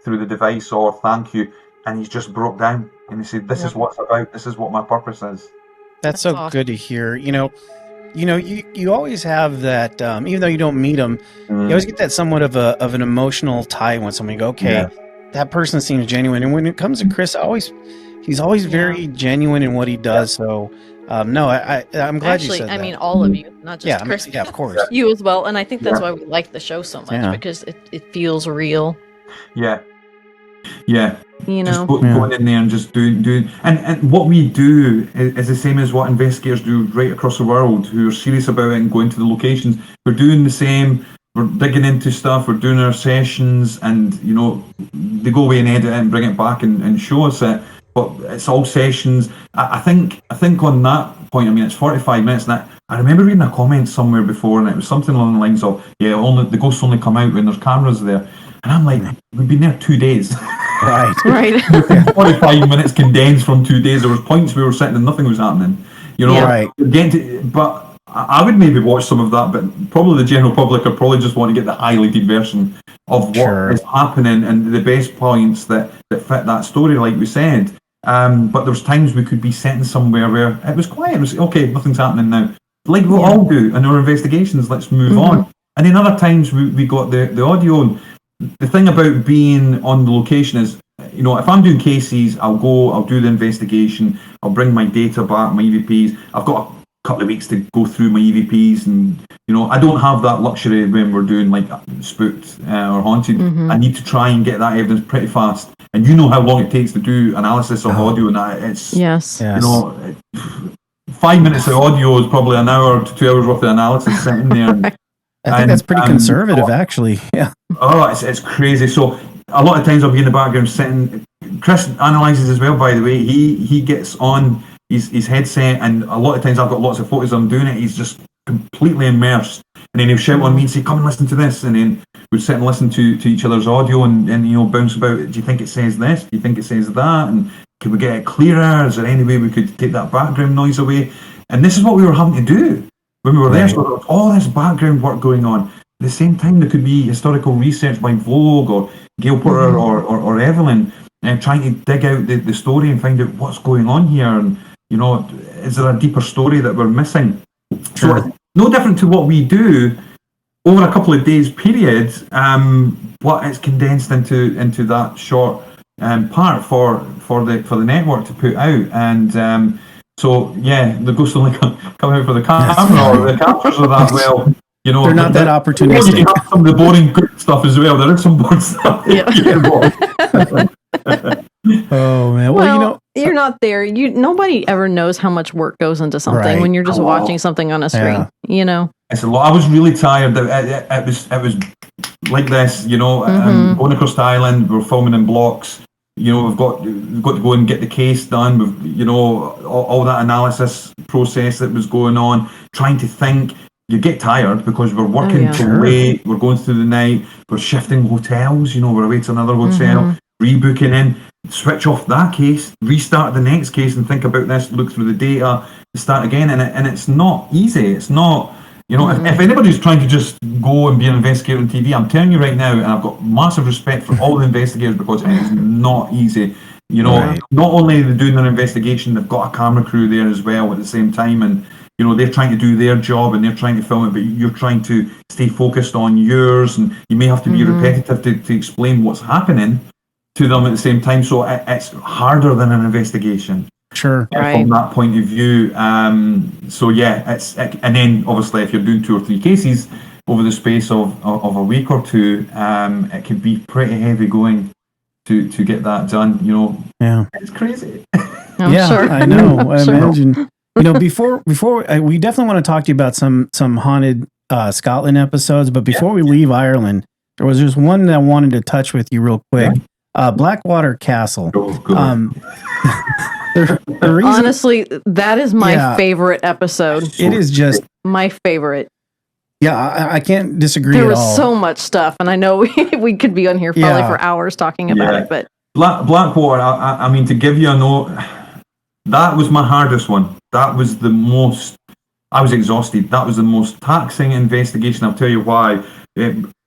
through the device or thank you, and he's just broke down and he said, "This is what it's about. This is what my purpose is." That's so awesome. Good to hear. You always have that, even though you don't meet them, you always get that somewhat of an emotional tie when somebody go, okay, that person seems genuine. And when it comes to Chris, he's always very genuine in what he does. So, no, I'm glad you said that. I mean, all of you, not just Chris. Yeah, of course. You as well. And I think that's why we like the show so much, because it feels real. Yeah. Yeah. Just going in there and just doing and what we do is the same as what investigators do right across the world who are serious about it and going to the locations. We're doing the same. We're digging into stuff. We're doing our sessions, and they go away and edit it and bring it back and show us it. But it's all sessions. I think on that point, I mean, it's 45 minutes. And I remember reading a comment somewhere before, and it was something along the lines of, the ghosts only come out when there's cameras there. And I'm like, we've been there 2 days. Right. 45 minutes condensed from 2 days. There was points we were sitting and nothing was happening. But I would maybe watch some of that, but probably the general public are probably just want to get the highlighted version of what is happening and the best points that fit that story, like we said. But there was times we could be sitting somewhere where it was quiet. It was, okay, nothing's happening now. Like we all do in our investigations, let's move on. And then other times we got the audio. The thing about being on the location is, if I'm doing cases, I'll do the investigation, I'll bring my data back, my EVPs. I've got a couple of weeks to go through my EVPs, and I don't have that luxury when we're doing like spooked or haunted. I need to try and get that evidence pretty fast. And how long it takes to do analysis of audio, and that it's 5 minutes of audio is probably an hour to 2 hours worth of analysis sitting there. I think that's pretty conservative, actually. Yeah. Oh, it's crazy. So a lot of times I'll be in the background sitting. Chris analyzes as well, by the way. He gets on his headset, and a lot of times I've got lots of photos of him doing it. He's just completely immersed, and then he'll shout on me and say, "Come and listen to this," and then we'd sit and listen to each other's audio and bounce about. Do you think it says this? Do you think it says that? And can we get it clearer? Is there any way we could take that background noise away? And this is what we were having to do when we were there. So there was all this background work going on. At the same time, there could be historical research by Vogue or Gail Porter or Evelyn, trying to dig out the story and find out what's going on here. And, is there a deeper story that we're missing? So it's no different to what we do over a couple of days period, but it's condensed into that short part for the network to put out. And so the ghosts only come out for the camera or the captures of that. Well, they're not that opportunistic. You have some of the boring stuff as well. There is some boring stuff. Oh man! Well, you're not there. Nobody ever knows how much work goes into something when you're just watching something on a screen. It's a lot. I was really tired. It was like this. Going across the island, we're filming in blocks. We've got to go and get the case done. We've all that analysis process that was going on. Trying to think. You get tired because we're working till late. We're going through the night. We're shifting hotels. We're away to another hotel. Rebooking in, switch off that case, restart the next case, and think about this. Look through the data, start again, and it's not easy. It's not, if anybody's trying to just go and be an investigator on TV, I'm telling you right now, and I've got massive respect for all the investigators because it is not easy. Not only are they doing their investigation, they've got a camera crew there as well at the same time, and they're trying to do their job and they're trying to film it, but you're trying to stay focused on yours, and you may have to be repetitive to explain what's happening to them at the same time. So it's harder than an investigation. Sure. From that point of view. And then obviously if you're doing 2 or 3 cases over the space of a week or two, it can be pretty heavy going to get that done. It's crazy. I'm sure. I know. I imagine. Before we definitely want to talk to you about some haunted Scotland episodes, but before we leave Ireland, there was just one that I wanted to touch with you real quick. Blackwater Castle. The reason, honestly, that is my favorite episode. It is just my favorite. Yeah, I can't disagree at all. There was so much stuff, and I know we could be on here probably for hours talking about it. But Blackwater, I mean, to give you a note, that was my hardest one. That was the most. I was exhausted. That was the most taxing investigation. I'll tell you why.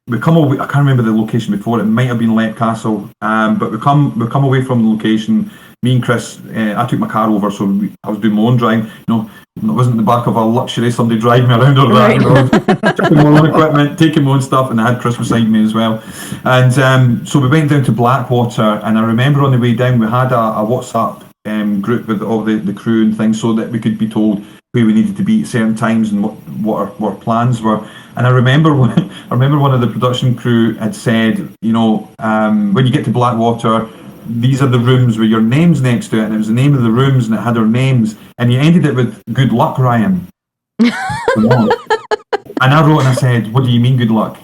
we come away. I can't remember the location before. It might have been Let Castle, but we come away from the location. Me and Chris, I took my car over, so I was doing my own driving. It wasn't in the back of a luxury, somebody driving me around or that. Taking my own equipment, taking my own stuff, and I had Chris beside me as well. And so we went down to Blackwater, and I remember on the way down we had a WhatsApp group with all the crew and things, so that we could be told where we needed to be at certain times and what our plans were. And I remember one of the production crew had said, when you get to Blackwater, these are the rooms with your names next to it, and it was the name of the rooms and it had our names, and you ended it with "Good luck, Ryan." And I wrote and I said, "What do you mean, good luck?"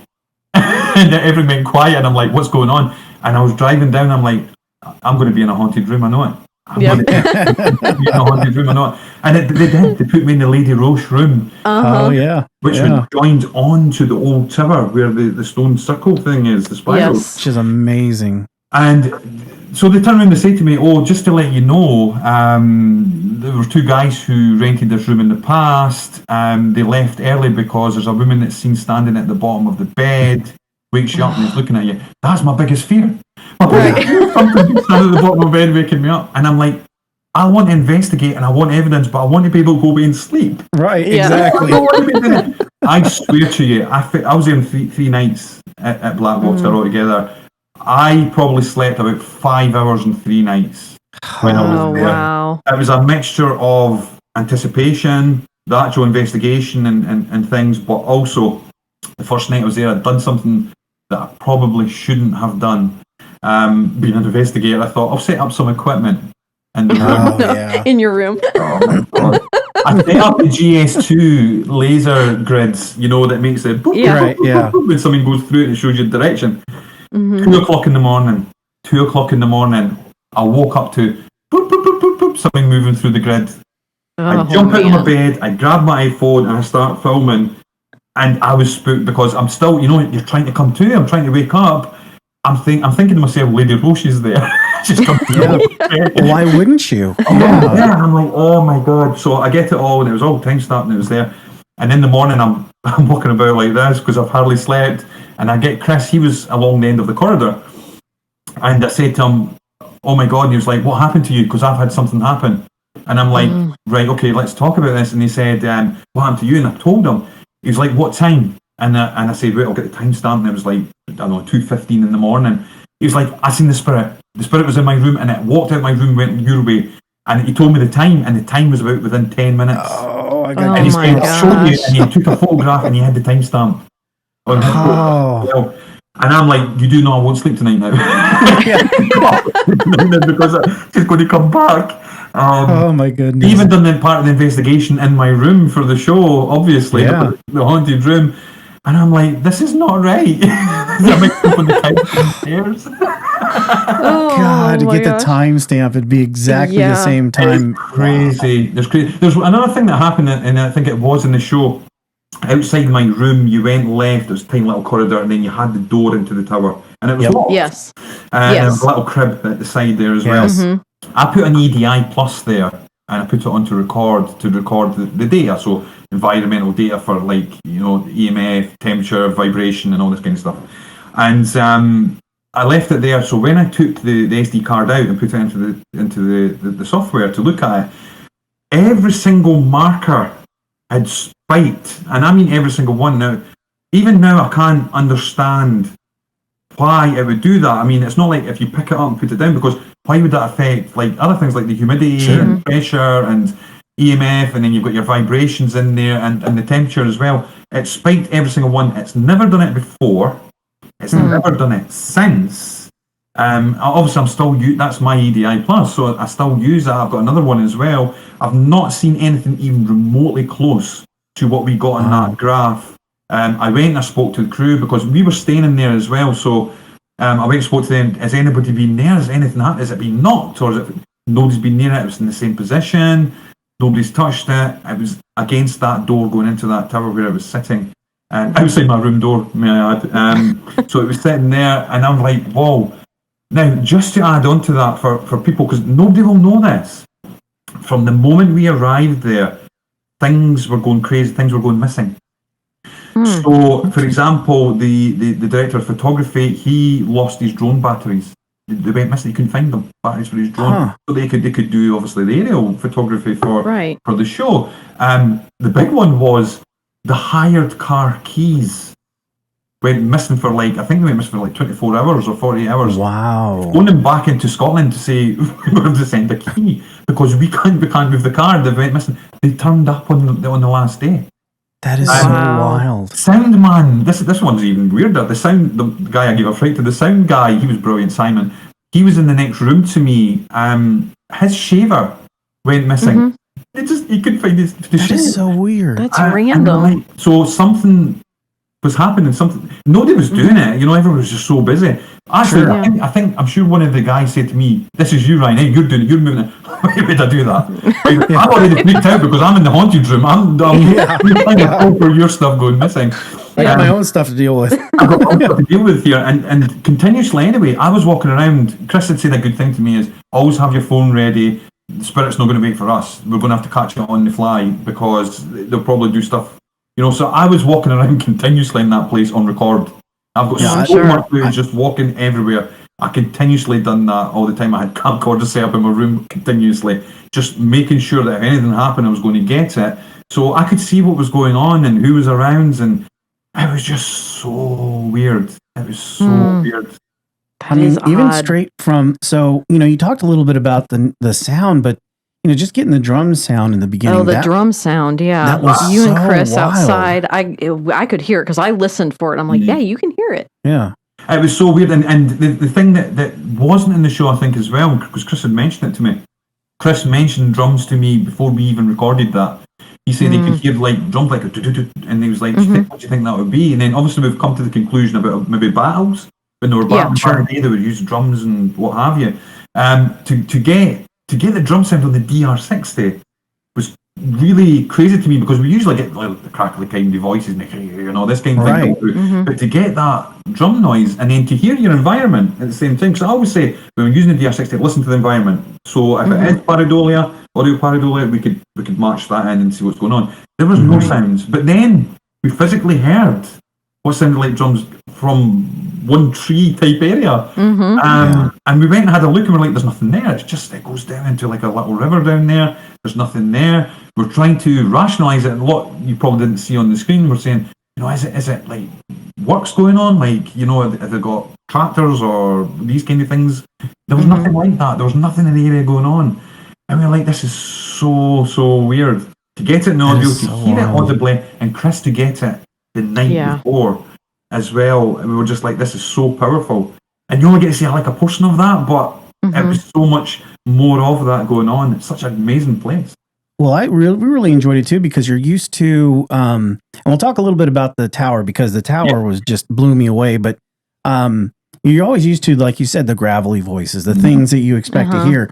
And everyone went quiet, and I'm like, "What's going on?" And I was driving down, I'm like, "I'm going to be in a haunted room, I know it. I'm going to be in a haunted room, I know it." And they did. They put me in the Lady Roche room. Oh yeah, which was joined on to the old tower where the stone circle thing is, the spiral. Yes. Which is amazing. And so they turned around and say to me, "Oh, just to let you know, there were two guys who rented this room in the past. They left early because there's a woman that's seen standing at the bottom of the bed, wakes you up and is looking at you." That's my biggest fear. Something standing at the bottom of the bed waking me up. And I'm like, I want to investigate and I want evidence, but I want to be able to go away and sleep. Right, exactly. I swear to you, I was there three nights at Blackwater altogether. I probably slept about 5 hours and 3 nights when I was there. Wow. It was a mixture of anticipation, the actual investigation and things, but also the first night I was there, I'd done something that I probably shouldn't have done. Being an investigator, I thought, I'll set up some equipment in the room. In your room. Oh my God. I set up the GS2 laser grids, that makes it boop, boop, boop, boop, when something goes through it and shows you direction. 2 o'clock in the morning, I woke up to boop, boop, boop, boop, boop, something moving through the grid. I jump out of my bed, I grab my iPhone and I start filming, and I was spooked because I'm still, you're trying to come to, I'm trying to wake up. I'm thinking to myself, Lady Roche is there. Just come to Why wouldn't you? Yeah, I'm like, oh my God. So I get it all, and it was all time stamped, and it was there. And in the morning, I'm walking about like this because I've hardly slept. And I get Chris, he was along the end of the corridor. And I said to him, oh my God. And he was like, what happened to you? Because I've had something happen. And I'm like, right, okay, let's talk about this. And he said, what happened to you? And I told him. He was like, what time? And I said, wait, I'll get the timestamp. And it was like, I don't know, 2:15 in the morning. He was like, I seen the spirit. The spirit was in my room, and it walked out my room, went your way. And he told me the time, and the time was about within 10 minutes. Oh, I got and he said, I'll show you. And he took a photograph, and he had the timestamp. And I'm like, you do know I won't sleep tonight now. Because she's going to come back. Oh my goodness. Even done that part of the investigation in my room for the show, obviously, the haunted room. And I'm like, this is not right. God, to get the timestamp, it'd be exactly the same time. It's crazy. There's another thing that happened, and I think it was in the show. Outside my room, you went left. There was a tiny little corridor, and then you had the door into the tower, and it was locked. Yes. And there was a little crib at the side there as well. Mm-hmm. I put an EDI plus there, and I put it on to record the data, so environmental data for EMF, temperature, vibration, and all this kind of stuff. And I left it there. So when I took the SD card out and put it into the software to look at it, every single marker had spiked, and I mean every single one. Now, even now, I can't understand why it would do that. I mean, it's not like if you pick it up and put it down, because why would that affect other things like the humidity and pressure and EMF, and then you've got your vibrations in there and the temperature as well. It spiked every single one. It's never done it before. It's never done it since. Obviously, I'm still that's my EDI plus, so I still use that. I've got another one as well. I've not seen anything even remotely close to what we got on that graph. I went and I spoke to the crew because we were staying in there as well. So I went and spoke to them. Has anybody been there? Has anything happened? Has it been knocked, or is it nobody's been near it? It was in the same position. Nobody's touched it. It was against that door going into that tower where I was sitting. Outside my room door, may I add. So it was sitting there, and I'm like, whoa. Now, just to add on to that for people, because nobody will know this, from the moment we arrived there, things were going crazy, things were going missing. So, for example, the director of photography, he lost his drone batteries. They went missing. He couldn't find them, batteries for his drone. So they could do obviously the aerial photography for the show. The big one was the hired car keys went missing for I think they went missing for 24 hours or 48 hours. Wow. Phoned them back into Scotland to say we have to send a key because we can't move the car. They went missing. They turned up on the last day. That is so wild. Sound man, this one's even weirder. The guy I gave a fright to, the sound guy, he was brilliant, Simon. He was in the next room to me. His shaver went missing. He couldn't find his shave. That is so weird. That's random. So something was happening. Nobody was doing it. Everyone was just so busy. Actually, I'm sure one of the guys said to me, "This is you, Ryan. Hey, you're doing it. You're moving it." Why would I do that? I'm already freaked out because I'm in the haunted room. I'm trying to for your stuff going missing. I got my own stuff to deal with. I've got my own stuff to deal with here, and continuously anyway. I was walking around. Chris had said a good thing to me is always have your phone ready. The spirit's not going to wait for us. We're going to have to catch it on the fly because they'll probably do stuff. So I was walking around continuously in that place on record. I've got so much footage just walking everywhere. I continuously done that all the time. I had camcorders set up in my room continuously, just making sure that if anything happened, I was going to get it. So I could see what was going on and who was around, and it was just so weird. It was so weird. Even straight from, you talked a little bit about the sound, but just getting the drum sound in the beginning. Oh, the drum sound, yeah. That was you so and Chris wild. outside. I could hear it because I listened for it. I'm like, yeah, you can hear it. Yeah. It was so weird. And the thing that wasn't in the show, I think, as well, because Chris had mentioned it to me. Chris mentioned drums to me before we even recorded that. He said he could hear drums like a do-do-do, and he was like, what do you think that would be? And then obviously we've come to the conclusion about maybe battles. When they were battling back in the day, they would use drums and what have you. To get the drum sound on the DR60 was really crazy to me because we usually get the crackly kind of voices and this kind of thing. But to get that drum noise and then to hear your environment at the same time, because I always say when we're using the DR60, listen to the environment. So if it is pareidolia, audio pareidolia, we could match that in and see what's going on. There was no sounds, but then we physically heard what sounded like drums from one tree type area. And we went and had a look and we're like, there's nothing there. It goes down into a little river down there. There's nothing there. We're trying to rationalise it. And what you probably didn't see on the screen, we're saying, is it like works going on? Have they got tractors or these kind of things? There was nothing like that. There was nothing in the area going on. And we were like, this is so weird. To get it in audio, to hear it audibly, and Chris to get it the night before as well. And we were just like, this is so powerful. And you only get to see a portion of that, but it was so much more of that going on. It's such an amazing place. Well, we really enjoyed it too because you're used to, and we'll talk a little bit about the tower because the tower was just blew me away. But you're always used to, like you said, the gravelly voices, the things that you expect to hear.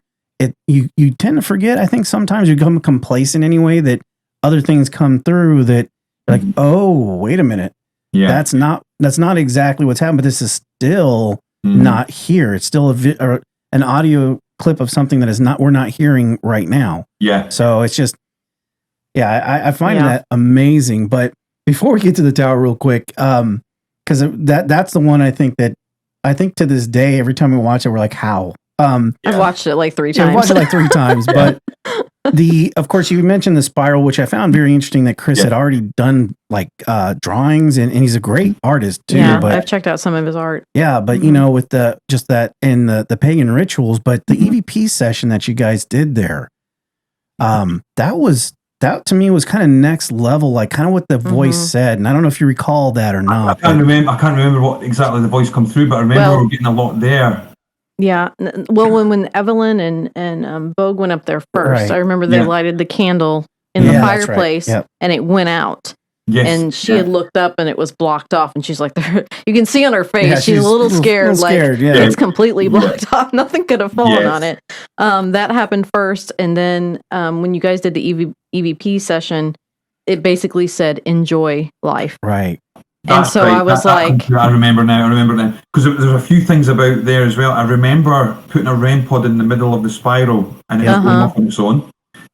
You tend to forget. I think sometimes you become complacent anyway that other things come through that like, oh, wait a minute, that's not exactly what's happened. But this is still not here. It's still an audio clip of something that we're not hearing right now. Yeah. So it's just, I find that amazing. But before we get to the tower real quick, because that's the one I think to this day, every time we watch it, we're like, how? I've watched it like 3 times. I've watched it like 3 times, but of course, you mentioned the spiral, which I found very interesting that Chris had already done drawings and he's a great artist too. Yeah, but I've checked out some of his art. Yeah, but with just that and the pagan rituals, but the EVP session that you guys did there, that to me was kind of next level, like kind of what the voice said. And I don't know if you recall that or not. I can't remember what exactly the voice come through, but I remember we were getting a lot there. Yeah. Well, when Evelyn and Vogue went up there first, I remember they lighted the candle in the fireplace and it went out. Yes. And she had looked up and it was blocked off. And she's like, you can see on her face, she's a little scared. It's completely blocked off. Nothing could have fallen on it. That happened first. And then when you guys did the EVP session, it basically said, enjoy life. Right. And so I was I remember now, because there's a few things about there as well. I remember putting a REM pod in the middle of the spiral and it was going off on its own.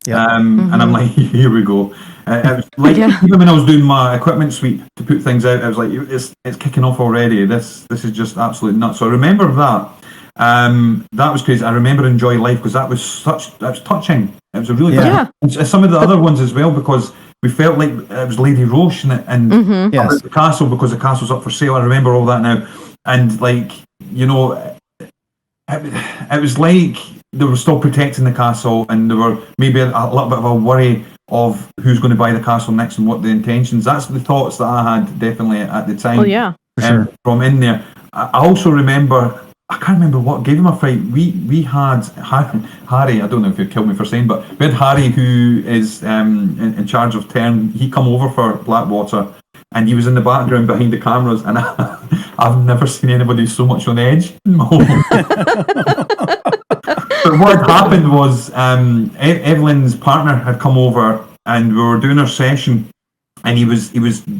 And I'm like, here we go. It was like even when I was doing my equipment sweep to put things out, I was like, it's kicking off already. This is just absolutely nuts. So I remember that. That was crazy. I remember Enjoy Life because that was touching. It was a really and some of the other ones as well, because we felt like it was Lady Roche and the castle, because the castle's up for sale. I remember all that now, and like, you know, it was like they were still protecting the castle, and there were maybe a little bit of a worry of who's going to buy the castle next and what the intentions. That's the thoughts that I had definitely at the time. Oh yeah, for sure. From in there, I also remember. I can't remember what gave him a fright. We had Harry. I don't know if you'd kill me for saying, but we had Harry, who is in charge of Tern. He come over for Blackwater, and he was in the background behind the cameras. And I've never seen anybody so much on edge in my whole life. But what had happened was Evelyn's partner had come over, and we were doing our session, and he was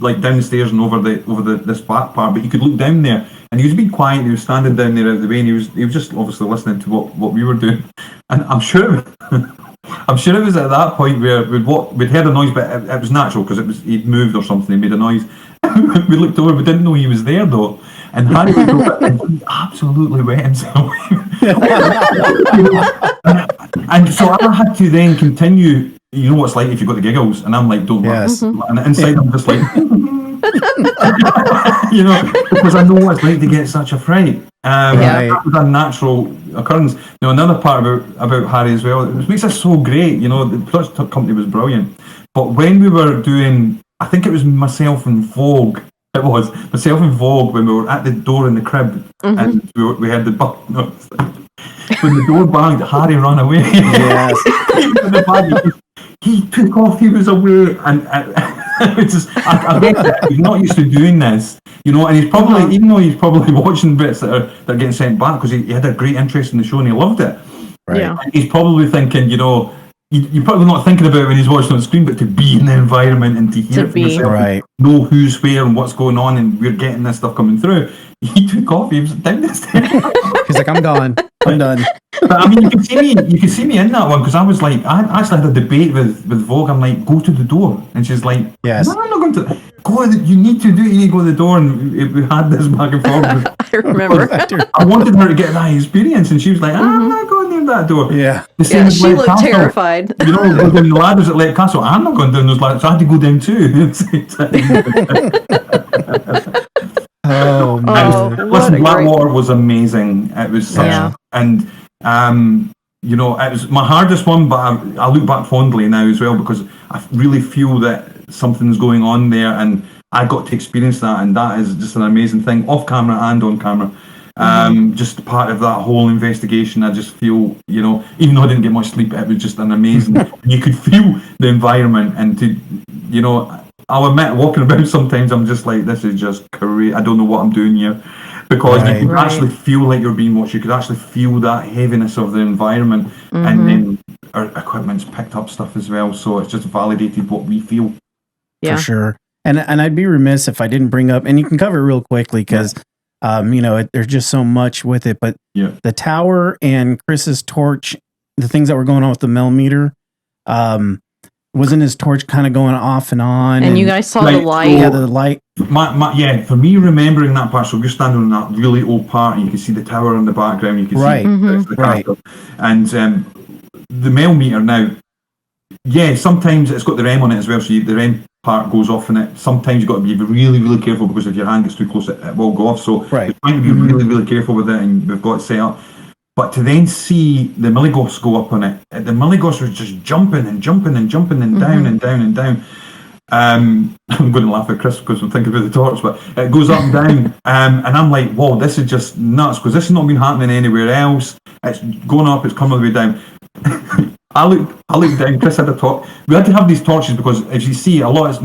like down the stairs and over this back part, but you could look down there. And he was being quiet. He was standing down there out of the way, and he was just obviously listening to what we were doing. And I'm sure it was at that point where we'd heard a noise, but it was natural because he'd moved or something. He made a noise. We looked over. We didn't know he was there though. And Harry was over, and he absolutely wet himself. And so I had to then continue. You know what it's like if you've got the giggles, and I'm like, don't. Yes. And inside I'm just like. You know, because I know what it's like to get such a fright. That was a natural occurrence. You know, another part about Harry as well, it makes us so great. You know, the production company was brilliant. But when we were doing, I think it was myself and Vogue. It was myself and Vogue when we were at the door in the crib, and we had the button. When the door banged, Harry ran away. Yes. He took off. He was away, and. It's just, I get that he's not used to doing this, you know, and he's probably, even though he's probably watching bits that are getting sent back because he had a great interest in the show and he loved it. Right. Yeah. He's probably thinking, you know, you're probably not thinking about it when he's watching on the screen, but to be in the environment and to hear it from yourself, know who's where and what's going on, and we're getting this stuff coming through. He took off. He was down the stairs. He's like, I'm gone. I'm done. But I mean, you can see me in that one, because I was like, I actually had a debate with Vogue. I'm like, go to the door, and she's like, yes, no, I'm not going to. Go. You need to do it. You need to go to the door, and we had this back and forth. I remember. I wanted her to get that experience, and she was like, I'm not going near that door. Yeah. She looked terrified. You know, go down the ladders at Lake Castle. I'm not going down those ladders, so I had to go down too. Oh man! Listen, Blackwater was amazing. It was such, and you know, it was my hardest one, but I look back fondly now as well, because I really feel that something's going on there, and I got to experience that, and that is just an amazing thing, off camera and on camera. Just part of that whole investigation. I just feel, you know, even though I didn't get much sleep, it was just an amazing. You could feel the environment, and to, you know, I'll admit, walking about sometimes I'm just like, this is just crazy. I don't know what I'm doing here, because you can actually feel like you're being watched. You could actually feel that heaviness of the environment, and then our equipment's picked up stuff as well, so it's just validated what we feel. For sure. And I'd be remiss if I didn't bring up, and you can cover it real quickly, because you know, there's just so much with it, but the tower and Chris's torch, the things that were going on with the millimeter, wasn't his torch kind of going off and on? And you guys saw the light? Yeah, the light. For me, remembering that part, so we're standing on that really old part, and you can see the tower in the background, you can see the castle. And the millimeter now, sometimes it's got the REM on it as well, so the REM part goes off in it. Sometimes you've got to be really, really careful, because if your hand gets too close, it will go off. So we're trying to be really, really careful with it, and we've got it set up. But to then see the milligauss go up on it, the milligauss was just jumping and jumping and jumping and down and down and down. I'm going to laugh at Chris because I'm thinking about the torch, but it goes up and down, and I'm like, whoa, this is just nuts, because this has not been happening anywhere else. It's going up, it's coming all the way down. I looked down. Chris had a talk. We had to have these torches because, as you see, a lot it's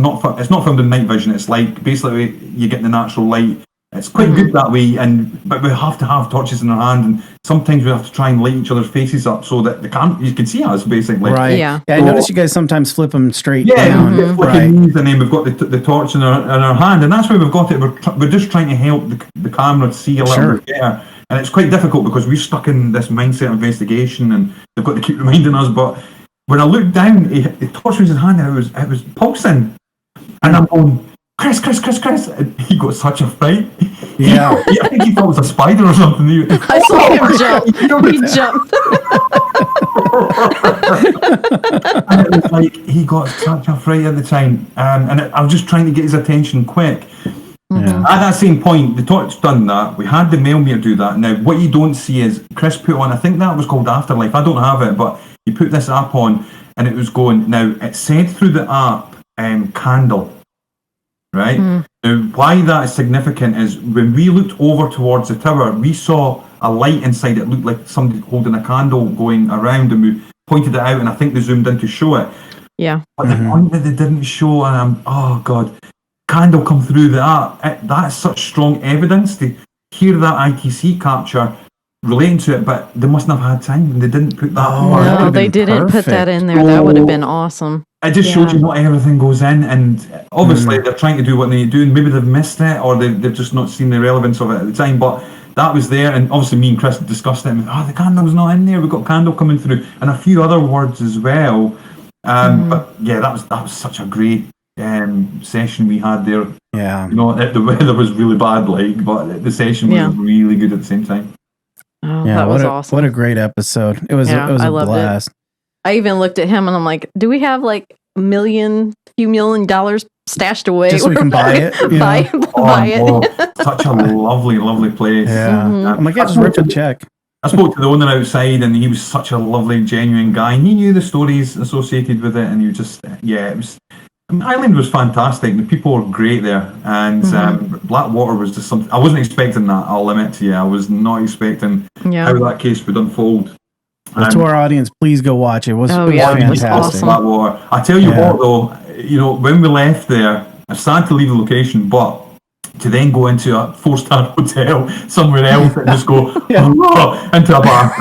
not filmed in night vision. It's like basically you get the natural light. It's quite good that way, but we have to have torches in our hand, and sometimes we have to try and light each other's faces up so that you can see us basically. Right. Yeah. I notice you guys sometimes flip them straight down. And then we've got the torch in our hand, and that's why we've got it. We're just trying to help the camera see a little bit better. And it's quite difficult because we're stuck in this mindset of investigation, and they've got to keep reminding us. But when I looked down, the torch was in his hand and it was pulsing. And I'm going, Chris. And he got such a fright. Yeah. I think he thought it was a spider or something. I saw him jump. He jumped. And it was like, he got such a fright at the time. And I was just trying to get his attention quick. Yeah. At that same point, the torch done that. We had the mail meter do that. Now, what you don't see is Chris put on, I think that was called Afterlife. I don't have it, but he put this app on and it was going. Now, it said through the app, candle. Right? Now, why that is significant is when we looked over towards the tower, we saw a light inside it looked like somebody holding a candle going around, and we pointed it out, and I think they zoomed in to show it. Yeah. But the point that they didn't show, and oh God, candle come through the app. That's such strong evidence to hear that ITC capture relating to it, but they mustn't have had time and they didn't put that on. No, they didn't put that in there. That would have been awesome. It just showed you not everything goes in, and obviously they're trying to do what they need to do, and maybe they've missed it or they've just not seen the relevance of it at the time, but that was there, and obviously me and Chris discussed it, and the candle's not in there, we've got candle coming through, and a few other words as well. But yeah, that was such a great session we had there. Yeah. You know, the weather was really bad, but the session was really good at the same time. Oh, yeah, that was awesome. What a great episode. It was a blast. I even looked at him and I'm like, do we have like $1 million stashed away? Just so we can buy it? Buy it. Such a lovely place. Yeah. I'm like, just rip a check. I spoke to the owner outside and he was such a lovely, genuine guy. And he knew the stories associated with it, and he was just, it was... Ireland was fantastic. The people were great there, and Blackwater was just something I wasn't expecting. That I'll admit to you, I was not expecting how that case would unfold. To our audience, please go watch it. It was fantastic. Awesome. Blackwater. I tell you what, though, when we left there, I started to leave the location, but to then go into a 4-star hotel somewhere else and just go into a bar,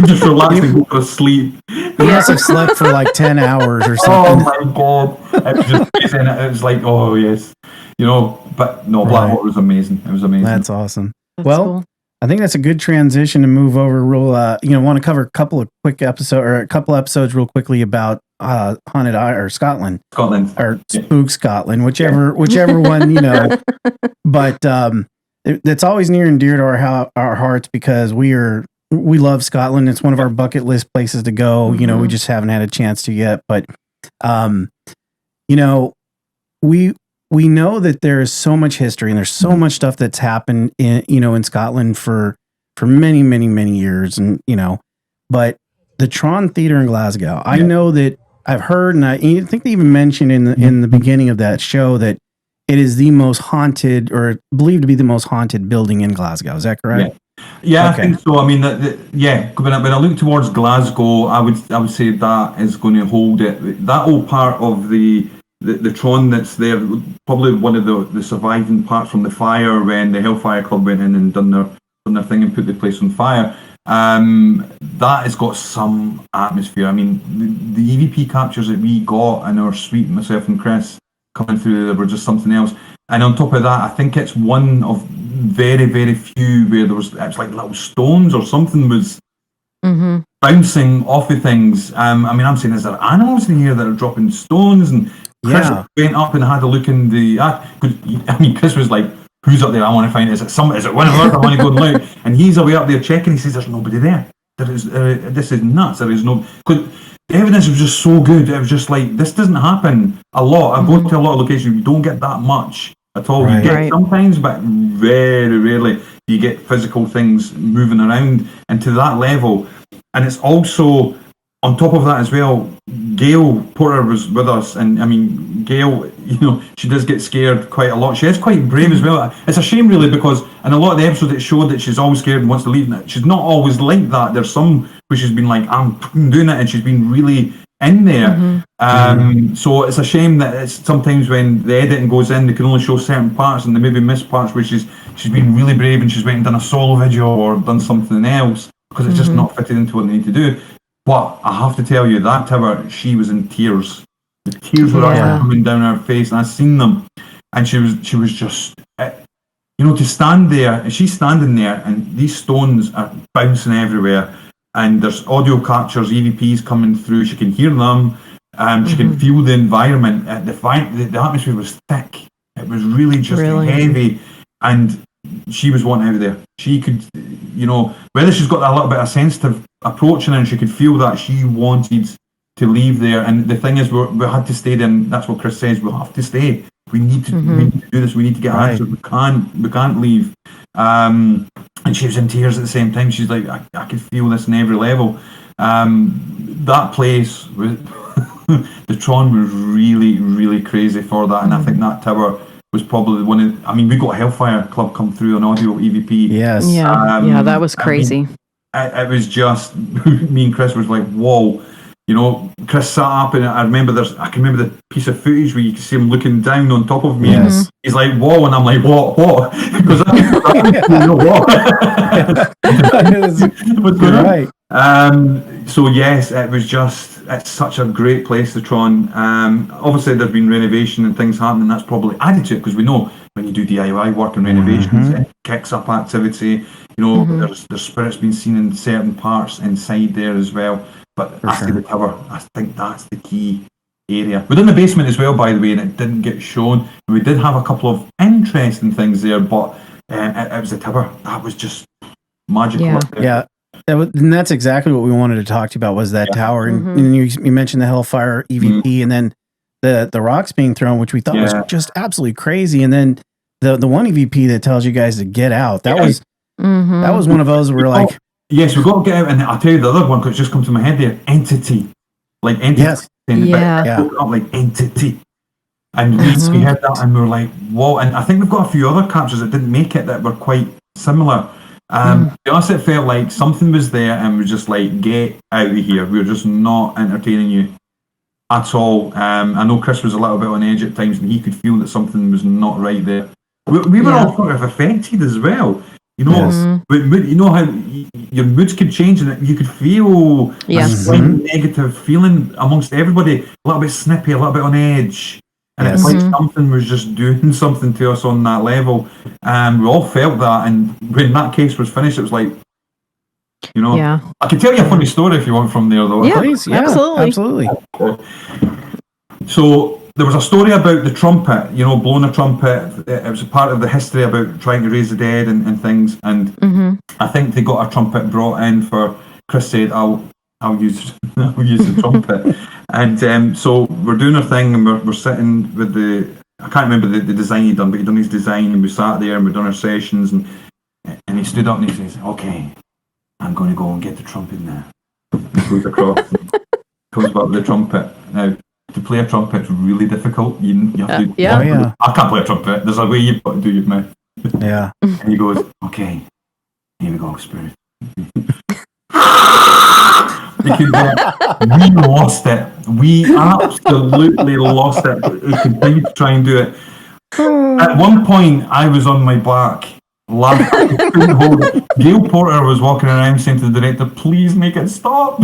just relax and go for sleep. You must have slept for like 10 hours or something. Oh my God. It was just crazy. And it was like, oh yes. But no, Blackwater was amazing. It was amazing. That's awesome. That's cool. I think that's a good transition to move over want to cover a couple of episodes real quickly about Haunted or Scotland or Spook Scotland, whichever one, but it's always near and dear to our hearts because we love Scotland. It's one of our bucket list places to go. We just haven't had a chance to yet, but we know that there is so much history and there's so much stuff that's happened in Scotland for many, many, many years. And, but the Tron Theatre in Glasgow, I know that I've heard, and I think they even mentioned in the beginning of that show that it is the most haunted, or believed to be the most haunted building in Glasgow. Is that correct? Yeah, okay. I think so. I mean, when I look towards Glasgow, I would say that is going to hold it. That old part of the Tron that's there, probably one of the surviving parts from the fire when the Hellfire Club went in and done their thing and put the place on fire. That has got some atmosphere. I mean, the EVP captures that we got in our suite, myself and Chris, coming through, they were just something else. And on top of that, I think it's one of very, very few where it was like little stones or something was bouncing off of things. I mean, I'm saying, is there animals in here that are dropping stones? And Chris went up and had a look in the... Chris was like, who's up there? I want to find it. Is it one of us? I want to go and look. And he's away up there checking. He says, there's nobody there. This is nuts. There is no... The evidence was just so good. It was just like, this doesn't happen a lot. I've gone to a lot of locations. You don't get that much at all. You get sometimes, but very rarely do you get physical things moving around. And to that level. And it's also... On top of that as well, Gail Porter was with us, and I mean, Gail, she does get scared quite a lot. She is quite brave as well. It's a shame, really, because in a lot of the episodes it showed that she's always scared and wants to leave. She's not always like that. There's some where she's been like, I'm doing it, and she's been really in there. So it's a shame that it's sometimes when the editing goes in, they can only show certain parts, and they maybe miss parts where she's been really brave and she's went and done a solo video or done something else because it's just not fitted into what they need to do. But I have to tell you, that tower, she was in tears. The tears were actually coming down her face, and I've seen them. And she was just, to stand there, and she's standing there, and these stones are bouncing everywhere. and there's audio captures, EVPs coming through. She can hear them. She can feel the environment. The atmosphere was thick. It was really just heavy, and she was wanting out of there. She could, whether she's got a little bit of sensitive approach in her, and she could feel that she wanted to leave there. And the thing is, we had to stay there, and that's what Chris says. We have to stay. We need to do this. We need to get answers. We can't leave. And she was in tears at the same time. She's like, I could feel this on every level. That place was. The Tron was really, really crazy for that, and I think that tower was probably one of. I mean, we got Hellfire Club come through on audio EVP. Yes, that was crazy. It was just me and Chris was like, whoa. Chris sat up, and I can remember the piece of footage where you can see him looking down on top of me. Yes. And he's like, whoa, and I'm like, what? Because what? Right. So yes, it's such a great place, the Tron. Obviously there's been renovation and things happening. That's probably added to it, because we know when you do DIY work and renovations, it kicks up activity. There's spirits being seen in certain parts inside there as well. But after the tower, I think that's the key area. Within the basement as well, by the way, and it didn't get shown. We did have a couple of interesting things there, but it was the tower. That was just magical. Yeah. And that's exactly what we wanted to talk to you about, was that tower. And you mentioned the Hellfire EVP, and then the rocks being thrown, which we thought was just absolutely crazy. And then the one EVP that tells you guys to get out. That was one of those where we're like, yes, we've got to get out. And I'll tell you the other one, because it's just come to my head there. Entity. Like entity. Yes. Like entity. And we heard that, and we were like, whoa. And I think we've got a few other captures that didn't make it that were quite similar. To be honest, it felt like something was there, and was just like, get out of here. We're just not entertaining you at all. I know Chris was a little bit on edge at times, and he could feel that something was not right there. We were all sort of affected as well. You know how your moods could change, and you could feel a slight negative feeling amongst everybody, a little bit snippy, a little bit on edge. And it's like something was just doing something to us on that level. We all felt that, and when that case was finished, it was like, I can tell you a funny story if you want from there, though. Yeah, please. Absolutely. So there was a story about the trumpet, blowing a trumpet. It was a part of the history about trying to raise the dead and things. And I think they got a trumpet brought in for. Chris said, I'll use the trumpet. And so we're doing our thing, and we're sitting with I can't remember the design he'd done, but he'd done his design, and we sat there and we'd done our sessions, and he stood up and he says, okay, I'm going to go and get the trumpet now. He goes across and comes back with the trumpet. Now, to play a trumpet is really difficult. You have to. I can't play a trumpet. There's a way you've got to do your mouth. Yeah. And he goes, okay, here we go, spirit. We lost it. We absolutely lost it. We continued to try and do it. At one point, I was on my back, laughing. Couldn't hold it. Gail Porter was walking around saying to the director, please make it stop.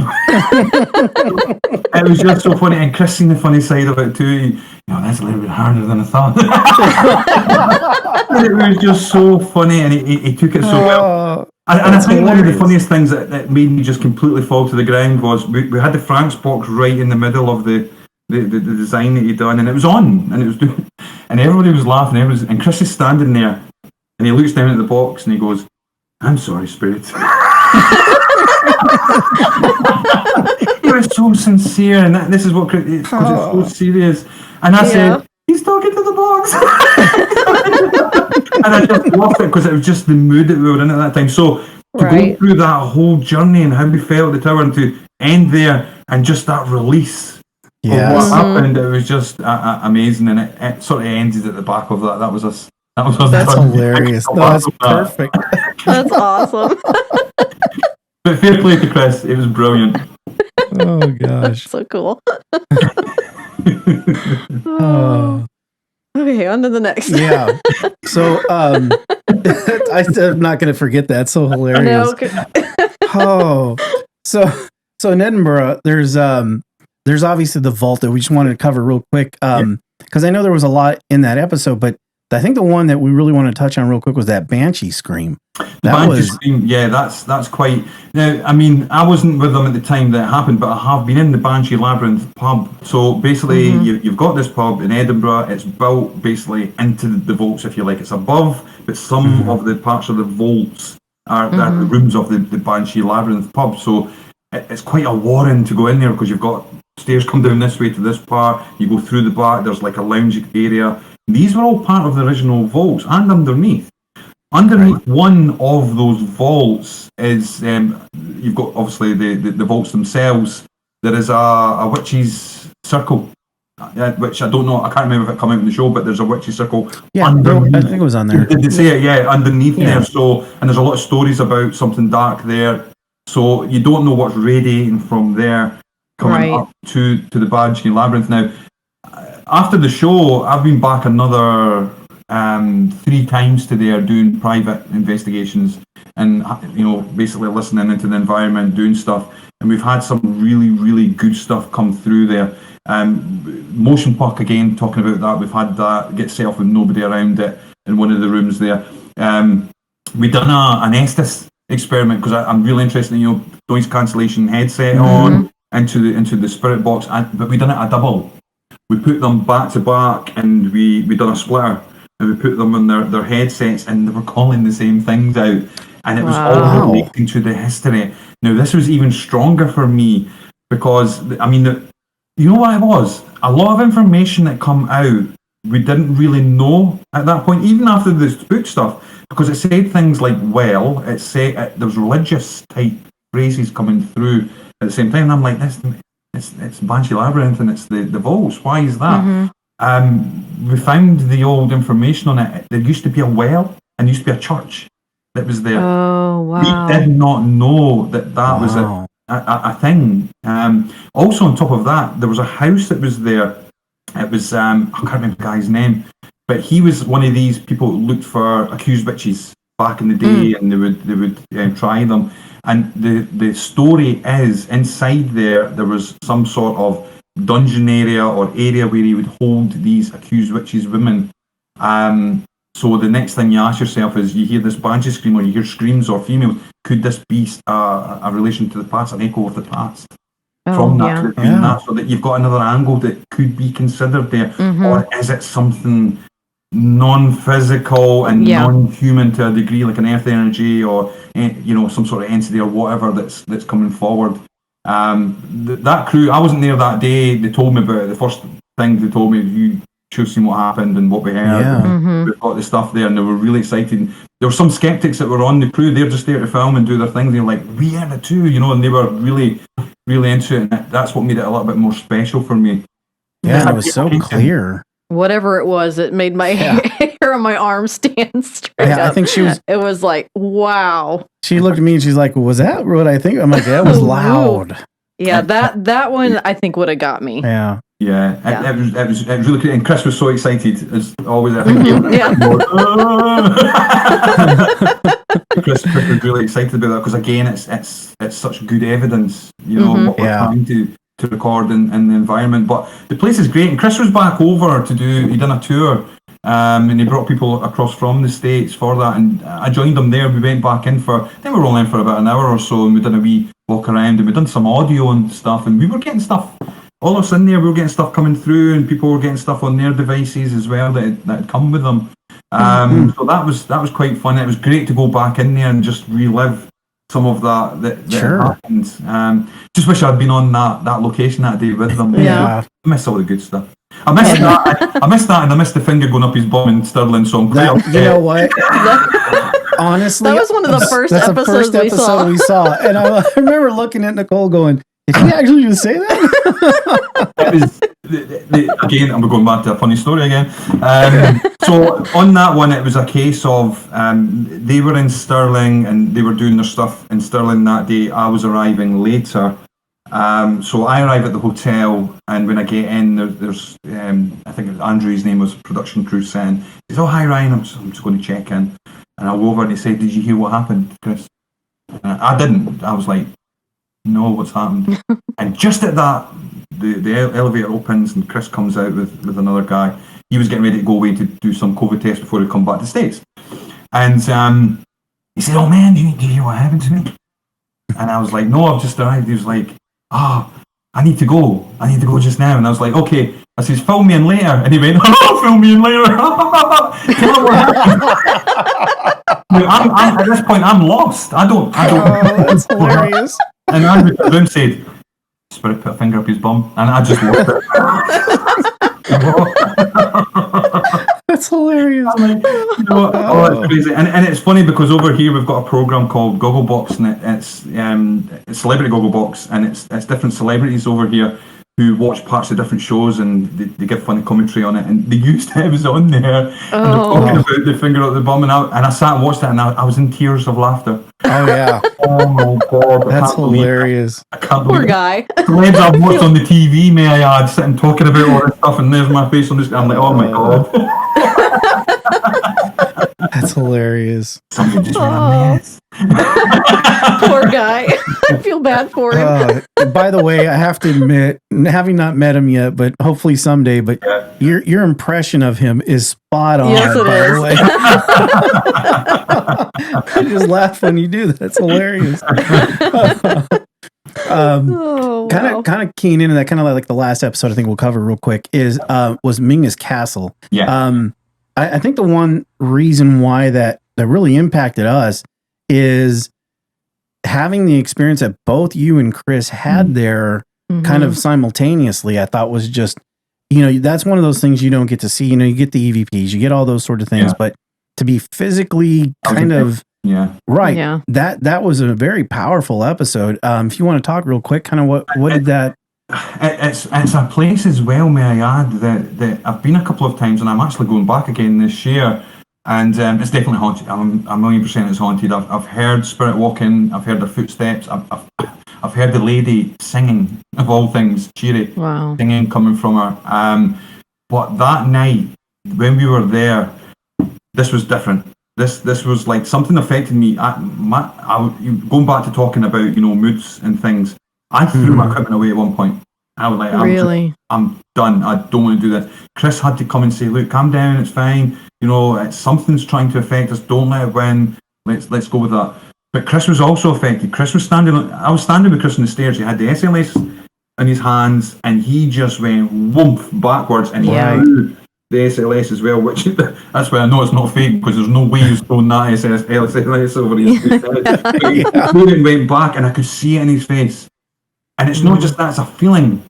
It was just so funny. And Chris seen the funny side of it too. That's a little bit harder than I thought. It was just so funny, and he took it so well. And I think one of the funniest things that made me just completely fall to the ground was we had the Frank's box right in the middle of the design that he'd done, and it was on, and it was doing, and everybody was laughing. And Chris is standing there, and he looks down at the box and he goes, "I'm sorry, spirit." He was so sincere, and this is what because it's so serious. And I said, "He's talking to the box." And I just loved it because it was just the mood that we were in at that time. So to go through that whole journey and how we felt at the tower, and to end there and just that release of what happened, it was just amazing. And it sort of ended at the back of that. That was us. That's hilarious. That's perfect. That's awesome. But fair play to Chris. It was brilliant. Oh gosh. So cool. Oh. Okay, on to the next. Yeah. So I'm not going to forget that. So hilarious. No, okay. So in Edinburgh, there's obviously the vault that we just wanted to cover real quick because I know there was a lot in that episode, but I think the one that we really want to touch on real quick was that Banshee scream. Scream, yeah, that's quite. Now, I mean, I wasn't with them at the time that it happened, but I have been in the Banshee Labyrinth pub. So basically, you've got this pub in Edinburgh. It's built basically into the vaults, if you like. It's above, but some of the parts of the vaults are the rooms of the Banshee Labyrinth pub. So it's quite a warren to go in there because you've got stairs come down this way to this part. You go through the back. There's like a lounge area. These were all part of the original vaults, and underneath. Underneath one of those vaults is you've got obviously the vaults themselves. There is a witch's circle, which I don't know. I can't remember if it came out in the show, but there's a witch's circle. Yeah, I think it was on there. Did they say it? Yeah, underneath there. So, and there's a lot of stories about something dark there. So you don't know what's radiating from there coming up to the Banshee Labyrinth. Now, after the show, I've been back another 3 times to there doing private investigations and basically listening into the environment, doing stuff, and we've had some really, really good stuff come through there. Motion Puck, again, talking about that, we've had that get set off with nobody around it in one of the rooms there. We've done an Estes experiment because I'm really interested in noise cancellation headset on into the spirit box, but we done it a double. We put them back to back and we done a splitter. And we put them on their headsets, and they were calling the same things out, and it was all relating to the history. Now, this was even stronger for me because, I mean, you know what it was? A lot of information that come out, we didn't really know at that point, even after the spook stuff, because it said things like, it said there was religious type phrases coming through at the same time, and I'm like, it's Banshee Labyrinth and it's the vaults. Why is that? We found the old information on it. There used to be a well and used to be a church that was there. Oh, wow. We did not know that was a thing. Also, on top of that, there was a house that was there. It was, I can't remember the guy's name, but he was one of these people who looked for accused witches back in the day, and they would try them. And the story is, inside there was some sort of dungeon area or area where he would hold these accused witches women. So the next thing you ask yourself is, you hear this banshee scream or you hear screams or females, could this be a relation to the past, an echo of the past? From that, so that you've got another angle that could be considered there. Or is it something non-physical and non-human to a degree, like an earth energy or some sort of entity or whatever that's coming forward? That crew, I wasn't there that day. They told me about it. The first thing they told me, you should have seen what happened and what we heard. We've got the stuff there, and they were really excited. There were some skeptics that were on the crew. They're just there to film and do their thing. They're like, we heard it too, and they were really, really into it. And that's what made it a little bit more special for me. Yeah, it was so clear. Whatever it was, it made my hair on my arm stand straight up. I think she was. It was like, wow. She looked at me and she's like, "Was that what I think?" I'm like, "That was loud." Yeah, that one I think would have got me. Yeah. It was really good, and Chris was so excited as always. I think Chris was really excited about that because again, it's such good evidence, what we're trying to record in the environment. But the place is great, and Chris was back over he done a tour, and he brought people across from the States for that, and I joined them there. We went back in I think we were all in for about an hour or so, and we done a wee walk around, and we done some audio and stuff, and we were getting stuff. All of us in there, we were getting stuff coming through, and people were getting stuff on their devices as well that had come with them. So that was quite fun. It was great to go back in there and just relive some of that happened. Just wish I'd been on that location that day with them. I miss all the good stuff. I missed that. I missed that, and I missed the finger going up his bum in Stirling. So I'm glad. You know what? Honestly, that was one of the first episodes we saw, and I remember looking at Nicole going, "Did he actually just say that?" It was again. I'm going back to a funny story again. So on that one, it was a case of they were in Stirling and they were doing their stuff in Stirling that day. I was arriving later, so I arrive at the hotel, and when I get in, there's I think it was Andrew's name was production crew saying, he says, "Oh, hi Ryan, I'm just going to check in," and I go over and he said, "Did you hear what happened, Chris?" I didn't. I was like, "No, what's happened?" And just at that, the elevator opens and Chris comes out with another guy. he was getting ready to go away to do some COVID test before he'd come back to the States. And he said, "Oh man, do you hear what happened to me?" And I was like, "No, I've just arrived." He was like, "Ah, I need to go just now." And I was like, "Okay." I says, "Fill me in later." And he went, "Oh, fill me in later." At this point, I'm lost. I don't. Oh, that's hilarious. And Andrew Boone said, "Spirit put a finger up his bum," and I just lost it. That's hilarious. Like, it's crazy. And it's funny because over here we've got a program called Gogglebox, and it's Celebrity Gogglebox, and it's different celebrities over here who watch parts of different shows, and they give funny commentary on it. And they used to have us on there, and they're talking about the finger up the bum, and I sat and watched it, and I was in tears of laughter. Oh yeah. Oh my god, that's hilarious. I can't believe poor guy. Celebs I've watched on the TV, may I add, sitting talking about all this stuff, and there's my face on this. I'm like, oh my god. That's hilarious. Somebody just made a mess. Poor guy. I feel bad for him. By the way, I have to admit, having not met him yet, but hopefully someday, but your impression of him is spot on. Yes, it by is. The way. I just laugh when you do that. That's hilarious. Kind of keying into that, kind of like the last episode I think we'll cover real quick was Mingus Castle. Yeah. I think the one reason why that really impacted us is having the experience that both you and Chris had there kind of simultaneously. I thought was just, that's one of those things you don't get to see. You get the EVPs, you get all those sort of things, but to be physically kind of right. Yeah. That was a very powerful episode. If you want to talk real quick, kind of what did that? It's a place as well, may I add, that I've been a couple of times, and I'm actually going back again this year, and it's definitely haunted. I'm 1,000,000% it's haunted. I've heard spirit walking, I've heard their footsteps, I've heard the lady singing, of all things, cheery, singing coming from her. But that night, when we were there, this was different. This was like something affected me. Going back to talking about moods and things, I threw my equipment away at one point. I was like, I'm done. I don't want to do this. Chris had to come and say, "Look, calm down. It's fine. It's something's trying to affect us. Don't let it win. Let's go with that." But Chris was also affected. I was standing with Chris on the stairs. He had the SLS in his hands, and he just went whoomp backwards, and he threw the SLS as well. Which that's why I know it's not fake, because there's no way he's thrown that SLS over his head. He went back, and I could see it in his face. And it's not just that, it's a feeling.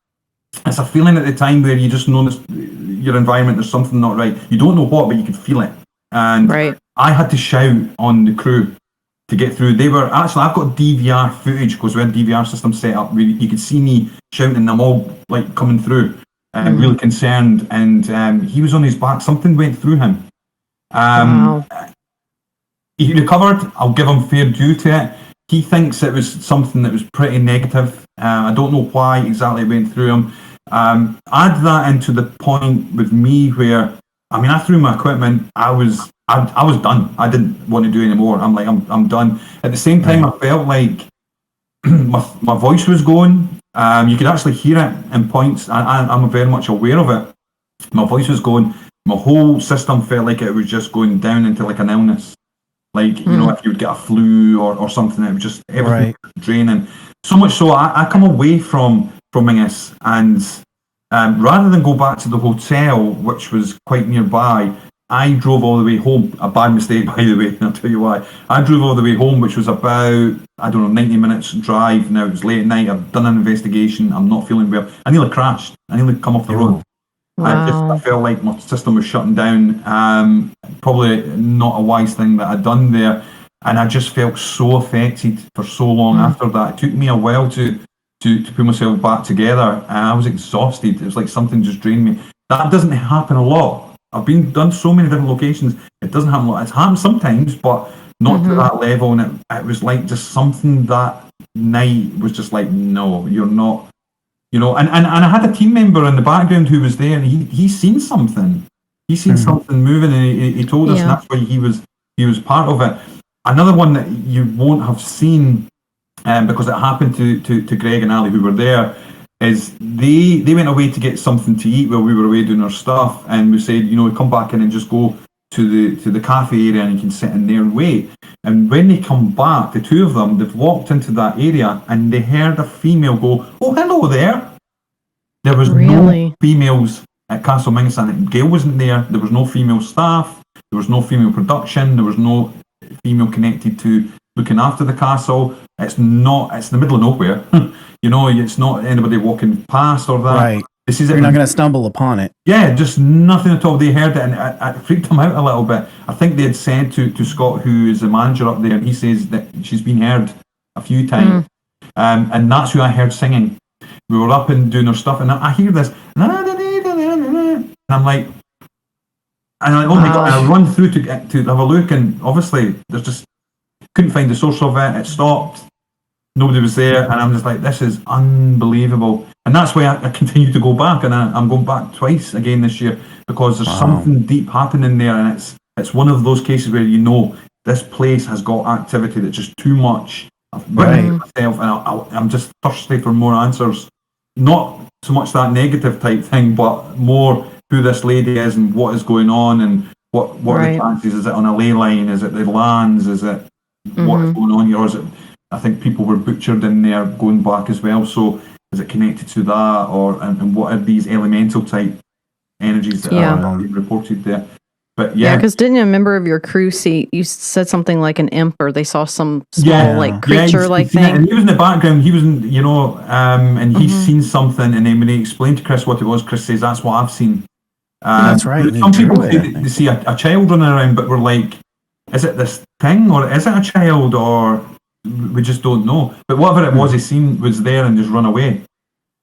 It's a feeling at the time where you just know your environment, there's something not right. You don't know what, but you can feel it. And I had to shout on the crew to get through. They were actually, I've got DVR footage, because we had DVR system set up. You could see me shouting, and I'm all like coming through, really concerned. And he was on his back. Something went through him. He recovered. I'll give him fair due to it. He thinks it was something that was pretty negative. I don't know why exactly it went through him. Add that into the point with me where, I threw my equipment. I was done. I didn't want to do anymore. I'm like, I'm done. At the same time, I felt like my voice was going. You could actually hear it in points. I'm very much aware of it. My voice was going. My whole system felt like it was just going down into like an illness. Like, if you would get a flu or something, it was just everything draining. So much so, I come away from Mingus, and rather than go back to the hotel, which was quite nearby, I drove all the way home. A bad mistake, by the way, and I'll tell you why. I drove all the way home, which was about, 90 minutes drive. Now, it was late at night. I've done an investigation. I'm not feeling well. I nearly crashed. I nearly come off the road. I felt like my system was shutting down. Probably not a wise thing that I'd done there. And I just felt so affected for so long after that. It took me a while to put myself back together. I was exhausted. It was like something just drained me. That doesn't happen a lot. I've done so many different locations. It doesn't happen a lot. It's happened sometimes, but not to that level. And it was like just something that night was just like, no, you're not. And I had a team member in the background who was there, and he's seen something. He's seen something moving, and he told us, and that's why he was part of it. Another one that you won't have seen, because it happened to Greg and Ali who were there, is they went away to get something to eat while we were away doing our stuff, and we said, you know, we come back in and just go to the cafe area and you can sit in there and wait. And when they come back, the two of them, they've walked into that area and they heard a female go, "Oh, hello there." There was no females at Castle Mingasan. Gail wasn't there. There was no female staff. There was no female production. There was no female connected to looking after the castle. It's in the middle of nowhere. You know, it's not anybody walking past or that. Right. You're not going to stumble upon it. Yeah, just nothing at all. They heard it and it freaked them out a little bit. I think they had said to Scott, who is the manager up there, and he says that she's been heard a few times. And that's who I heard singing. We were up and doing our stuff, and I hear this, and I'm like, oh my God, and I run through to have a look, and obviously there's just, couldn't find the source of it. It stopped. Nobody was there, and I'm just like, this is unbelievable. And that's why I continue to go back, and I'm going back twice again this year, because there's something deep happening there, and it's one of those cases where you know this place has got activity that's just too much. I've written it myself, and I'm just thirsty for more answers. Not so much that negative type thing, but more who this lady is and what is going on, and what are the chances? Is it on a ley line? Is it the lands? Is it what is going on here? Or is it, I think people were butchered in there going back as well, so is it connected to that, and what are these elemental type energies that are being reported there? But because didn't a member of your crew see, you said something like an imp, or they saw some small creature thing? And he was in the background, he was in, you know, and he's seen something, and then when he explained to Chris what it was, Chris says, that's what I've seen. That's right. Some people say they see a child running around, but we're like, is it this thing, or is it a child, or we just don't know. But whatever it was he seen was there and just run away.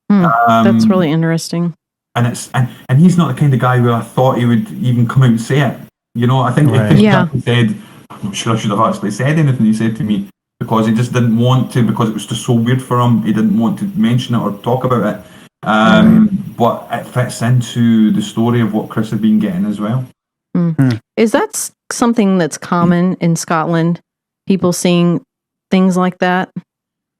That's really interesting. And it's and he's not the kind of guy where I thought he would even come out and say it. You know, I think he said, I'm not sure I should have actually said anything he said to me, because he just didn't want to, because it was just so weird for him. He didn't want to mention it or talk about it. But it fits into the story of what Chris had been getting as well. Is that something that's common in Scotland? People seeing things like that?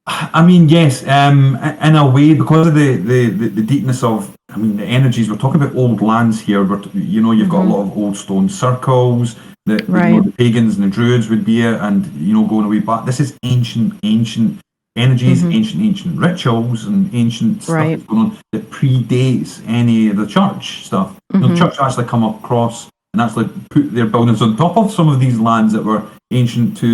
I mean, yes, in a way, because of the deepness of, I mean, the energies. We're talking about old lands here. You know, you've got a lot of old stone circles that you know, the pagans and the druids would be at, and you know, going away back. This is ancient energies, ancient rituals, and ancient stuff that's going on that predates any of the church stuff. You know, the church actually come across and actually put their buildings on top of some of these lands that were ancient to,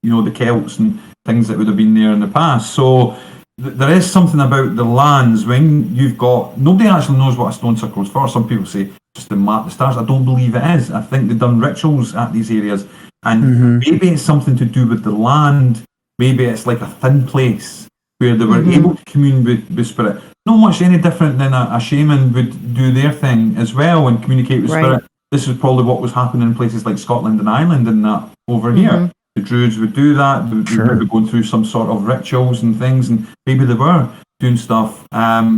you know, the Celts and things that would have been there in the past. So there is something about the lands when you've got, nobody actually knows what a stone circle is for. Some people say just to map the stars. I don't believe it is. I think they've done rituals at these areas, and maybe it's something to do with the land. Maybe it's like a thin place where they were able to commune with spirit. Not much any different than a shaman would do their thing as well and communicate with spirit. This is probably what was happening in places like Scotland and Ireland and that over here. The Druids would do that. They would be going through some sort of rituals and things, and maybe they were doing stuff.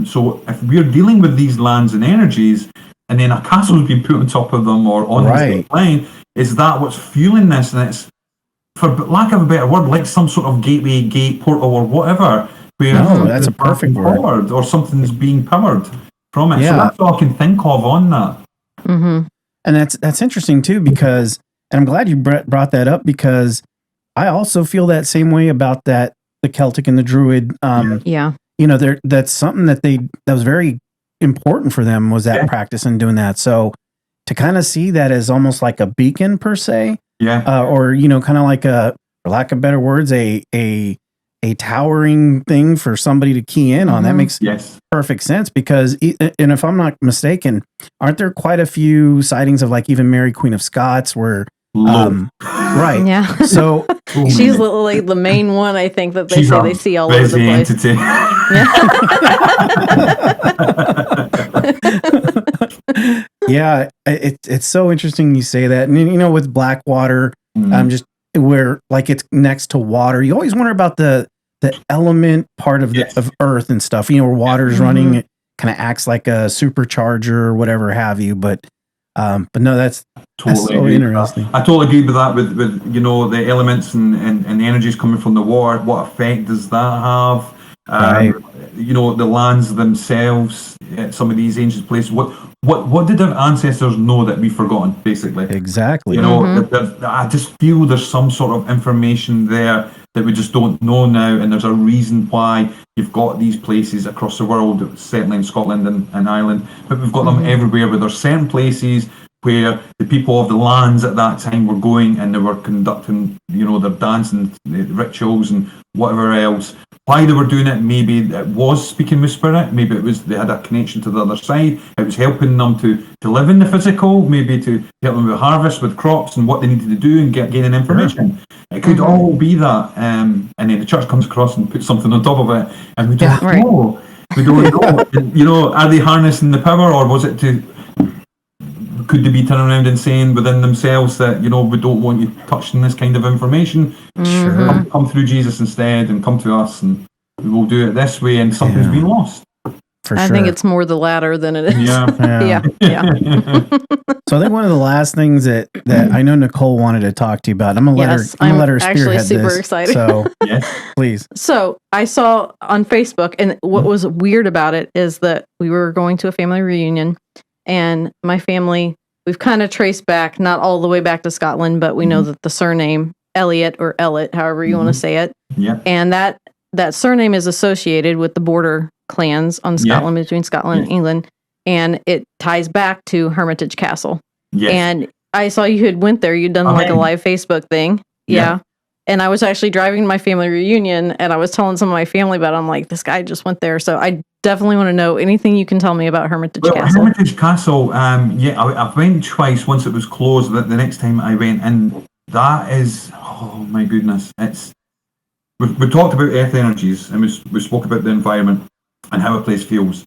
So if we're dealing with these lands and energies, and then a castle's been put on top of them or on this line, is that what's fueling this? And it's, for lack of a better word, like some sort of gateway, gate, portal, or whatever, where that's a perfect word, or something's being powered from it. So that's all I can think of on that. And that's interesting too, because, and I'm glad you brought that up, because I also feel that same way about that, the Celtic and the Druid. You know, that's something that was very important for them, was that practice and doing that. So to kind of see that as almost like a beacon per se, or, you know, kind of like a, for lack of better words, a towering thing for somebody to key in on. That makes perfect sense, because, and if I'm not mistaken, aren't there quite a few sightings of like even Mary Queen of Scots where, so she's like the main one, I think, that they say they see all over the place. It's so interesting you say that. And you know, with Blackwater, just where like it's next to water, you always wonder about the element part of of earth and stuff, you know, where water's running, it kind of acts like a supercharger or whatever have you. But no, that's so interesting. I totally agree with that, with you know, the elements and the energies coming from the water. What effect does that have? You know, the lands themselves, some of these ancient places. What did our ancestors know that we've forgotten, basically? Exactly. You know, I just feel there's some sort of information there that we just don't know now, and there's a reason why you've got these places across the world, certainly in Scotland and Ireland, but we've got them everywhere, where there's certain places where the people of the lands at that time were going and they were conducting, you know, their dancing rituals and whatever else. Why they were doing it, maybe it was speaking with spirit, maybe it was they had a connection to the other side, it was helping them to live in the physical, maybe to help them with harvest, with crops and what they needed to do and gaining information. It could all be that, and then the church comes across and puts something on top of it, and we don't know. We don't know. And, you know, are they harnessing the power, or was it to... Could they be turning around and saying within themselves that, you know, we don't want you touching this kind of information? Come through Jesus instead and come to us, and we will do it this way, and something's been lost. I think it's more the latter than it is. Yeah. So I think one of the last things that I know Nicole wanted to talk to you about, I'm going to let her spearhead this. Super excited. So, please. So I saw on Facebook, and what was weird about it is that we were going to a family reunion, and my family, we've kind of traced back, not all the way back to Scotland, but we know that the surname Elliot or Ellett, however you want to say it, and that surname is associated with the border clans on Scotland, between Scotland and England, and it ties back to Hermitage Castle. And I saw you had went there. You'd done like a live Facebook thing. And I was actually driving my family reunion, and I was telling some of my family about it. I'm like, this guy just went there. So I definitely want to know anything you can tell me about Hermitage Castle. Hermitage Castle, I went twice. Once it was closed, the next time I went in, that is, oh my goodness. We talked about earth energies, and we spoke about the environment and how a place feels.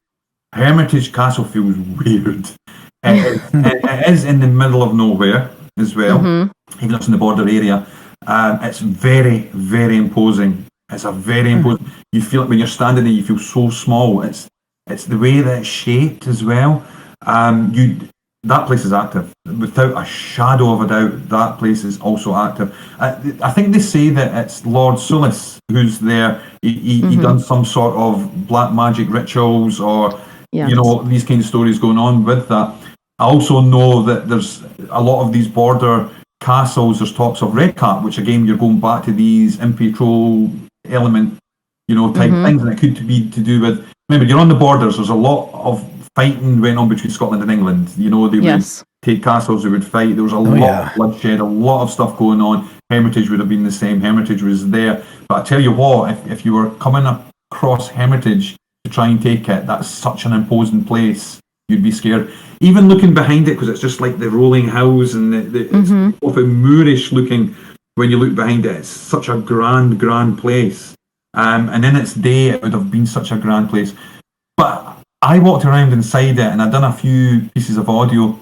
Hermitage Castle feels weird. It is in the middle of nowhere as well, even though it's in the border area. It's very, very imposing. It's a very imposing. You feel it when you're standing there. You feel so small. It's the way that it's shaped as well. That place is active without a shadow of a doubt. That place is also active. I think they say that it's Lord Sulis who's there. He done some sort of black magic rituals, or you know, these kind of stories going on with that. I also know that there's a lot of these border castles, there's talks of Redcap, which again, you're going back to these impetrol element, you know, type things, and it could be to do with, remember, you're on the borders, there's a lot of fighting went on between Scotland and England, you know, they would take castles, they would fight, there was a lot of bloodshed, a lot of stuff going on. Hermitage would have been the same, Hermitage was there, but I tell you what, if you were coming across Hermitage to try and take it, that's such an imposing place, you'd be scared. Even looking behind it, because it's just like the rolling hills, and it's often moorish looking when you look behind it. It's such a grand place. And in its day, it would have been such a grand place. But I walked around inside it, and I'd done a few pieces of audio,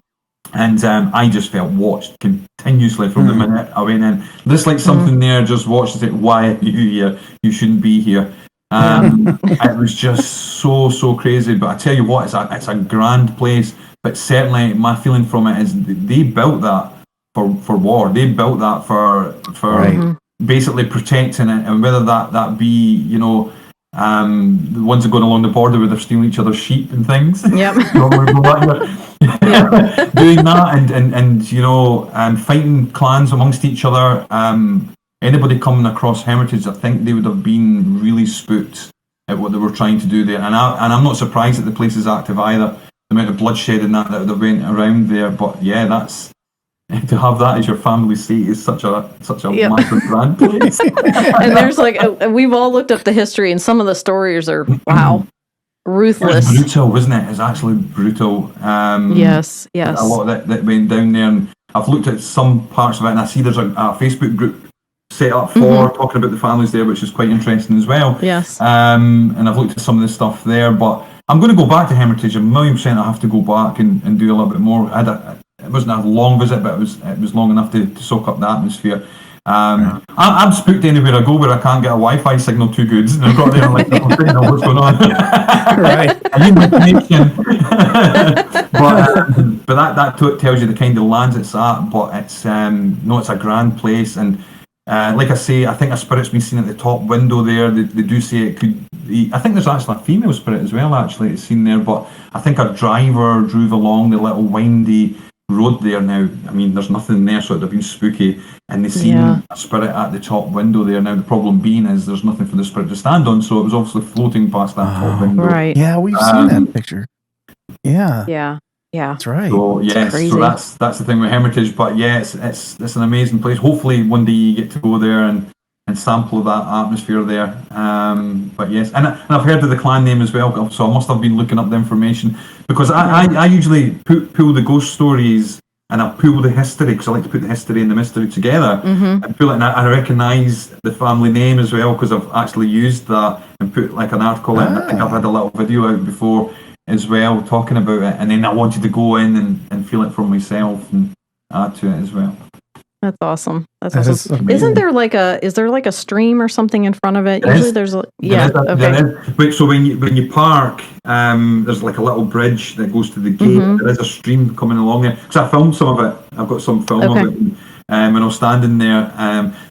and I just felt watched continuously from the minute I went in. Just like something there just watched and said, why are you here? You shouldn't be here. It was just so crazy. But I tell you what, it's a grand place. But certainly, my feeling from it is they built that for war. They built that for basically protecting it, and whether that be, you know, the ones that are going along the border where they're stealing each other's sheep and things. Doing that and you know, fighting clans amongst each other. Anybody coming across Hermitage, I think they would have been really spooked at what they were trying to do there. And I'm not surprised that the place is active either. The amount of bloodshed and that would have went around there. But yeah, that's, to have that as your family seat is such a massive grand place. And there's like, we've all looked up the history, and some of the stories are, ruthless. It's brutal, wasn't it? It's actually brutal. Yes. A lot of that went down there, and I've looked at some parts of it, and I see there's a Facebook group set up for talking about the families there, which is quite interesting as well. Yes. And I've looked at some of the stuff there, but I'm going to go back to Hermitage. 1,000,000% I have to go back and do a little bit more. It wasn't a long visit, but it was long enough to soak up the atmosphere. I'm spooked anywhere I go where I can't get a Wi-Fi signal too good. And I've got there like, I don't know what's going on. I need my connection. but that tells you the kind of lands it's at. But it's it's a grand place, and like I say, I think a spirit's been seen at the top window there. They do say it could I think there's actually a female spirit as well. Actually, it's seen there, but I think a driver drove along the little windy road there. Now, I mean, there's nothing there, so it'd have been spooky. And they seen a spirit at the top window there. Now, the problem being is there's nothing for the spirit to stand on, so it was obviously floating past that top window. Right. Yeah, we've seen that picture. Yeah. Yeah. Yeah, that's right. So yes, so that's the thing with Hermitage. But yeah, it's an amazing place. Hopefully, one day you get to go there and sample that atmosphere there. But yes, and I've heard of the clan name as well. So I must have been looking up the information because I usually pull the ghost stories and I pull the history because I like to put the history and the mystery together and pull it. And I recognise the family name as well because I've actually used that and put like an article in. I think I've had a little video out before as well talking about it, and then I wanted to go in and feel it for myself and add to it as well. That's awesome. That's awesome. Isn't there is there like a stream or something in front of it? Usually there's But so when you park, there's like a little bridge that goes to the gate. There is a stream coming along there because I filmed some of it. I've got some film of it. And I was standing there.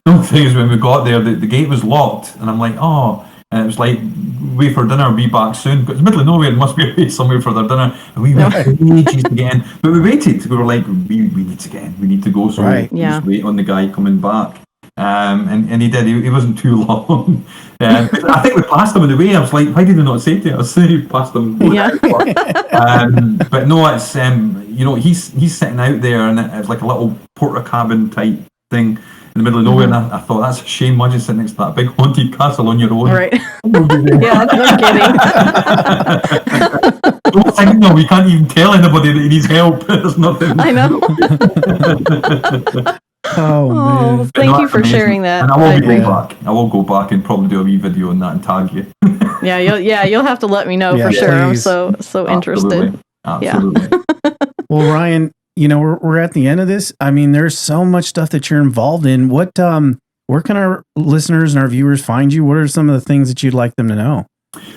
The only thing is when we got there, the gate was locked, and I'm like, oh. And it was like, wait for dinner, we'll be back soon. Because it's the middle of nowhere, it must be away somewhere for their dinner. And we waited ages to get in. But we waited. We were like, we need to get in. We need to go. So we just wait on the guy coming back. And he did. He wasn't too long. I think we passed him on the way. I was like, why did he not say to us? We passed him. But no, it's, he's sitting out there and it's like a little porter cabin type thing in the middle of nowhere, and I thought that's a shame. Imagine sitting next to that big haunted castle on your own. Right. Yeah, no kidding. No, we can't even tell anybody that he needs help. There's nothing. I know. Man. Thank you for sharing that. And I will go back and probably do a wee video on that and tag you. You'll have to let me know for sure. Please. I'm so interested. Absolutely. Yeah. Well, Ryan, we're at the end of this. I mean, there's so much stuff that you're involved in. Where can our listeners and our viewers find you? What are some of the things that you'd like them to know?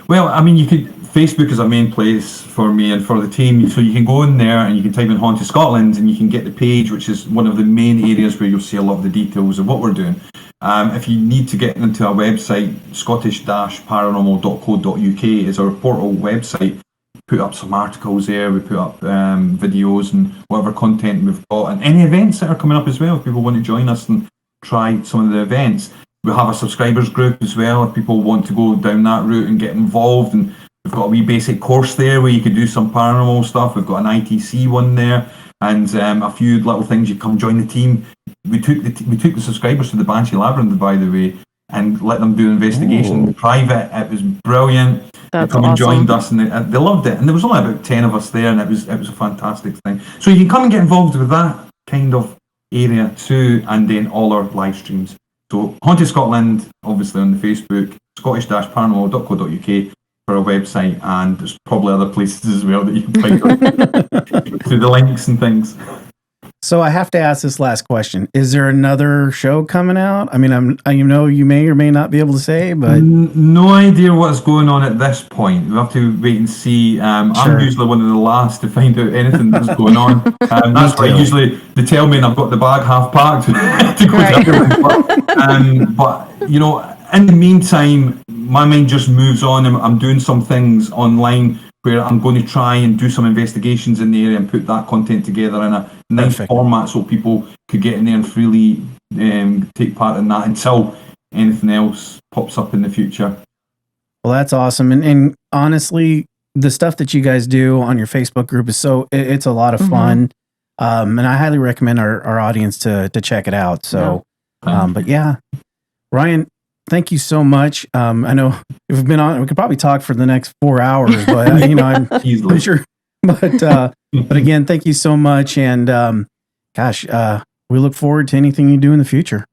Well, I mean, Facebook is a main place for me and for the team. So you can go in there and you can type in Haunted Scotland and you can get the page, which is one of the main areas where you'll see a lot of the details of what we're doing. If you need to get into our website, scottish-paranormal.co.uk is our portal website. Put up some articles there, we put up videos and whatever content we've got, and any events that are coming up as well if people want to join us and try some of the events. We have a subscribers group as well if people want to go down that route and get involved, and we've got a wee basic course there where you can do some paranormal stuff. We've got an ITC one there and a few little things. You come join the team. We took the subscribers to the Banshee Labyrinth, by the way, and let them do an investigation private. It was brilliant. That's they come awesome. And joined us, and they loved it. And there was only about 10 of us there, and it was a fantastic thing. So you can come and get involved with that kind of area too, and then all our live streams. So Haunted Scotland, obviously on the Facebook, scottish-paranormal.co.uk for our website, and there's probably other places as well that you can find through the links and things. So I have to ask this last question. Is there another show coming out? I mean, you may or may not be able to say, but... No idea what's going on at this point. We'll have to wait and see. Sure. I'm usually one of the last to find out anything that's going on. That's why usually they tell me and I've got the bag half packed to go to everything. But, in the meantime, my mind just moves on. I'm doing some things online where I'm going to try and do some investigations in the area and put that content together in a nice format so people could get in there and freely take part in that until anything else pops up in the future. Well, that's awesome. And honestly, the stuff that you guys do on your Facebook group is it's a lot of fun. And I highly recommend our audience to check it out. So, but yeah, Ryan, thank you so much. I know if we've been on, we could probably talk for the next 4 hours, but I'm sure. But again, thank you so much, and we look forward to anything you do in the future.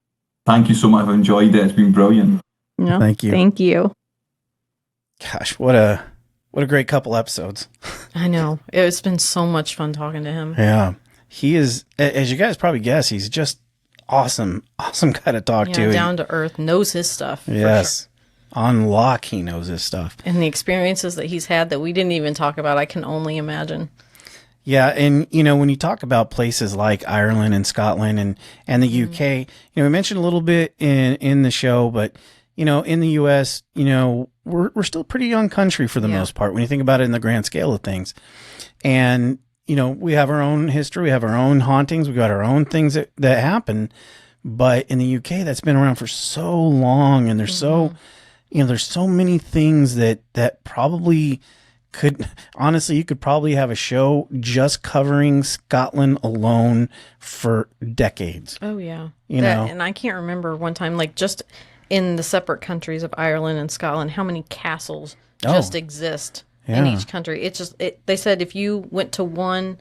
Thank you so much. I've enjoyed it. It's been brilliant. No, thank you. Thank you. Gosh, what a great couple episodes. I know. It's been so much fun talking to him. Yeah, he is, as you guys probably guess, he's just awesome guy to talk to. Down to earth, knows his stuff. Yes. Sure. On lock, he knows his stuff. And the experiences that he's had that we didn't even talk about, I can only imagine. Yeah, and when you talk about places like Ireland and Scotland and the UK, we mentioned a little bit in the show, but in the U.S., we're still a pretty young country for the most part when you think about it in the grand scale of things. And, we have our own history, we have our own hauntings, we got our own things that happen. But in the UK, that's been around for so long, and there's there's so many things that probably could, honestly, you could probably have a show just covering Scotland alone for decades. Oh yeah, and I can't remember one time, like just in the separate countries of Ireland and Scotland, how many castles just exist in each country. It's just they said if you went to one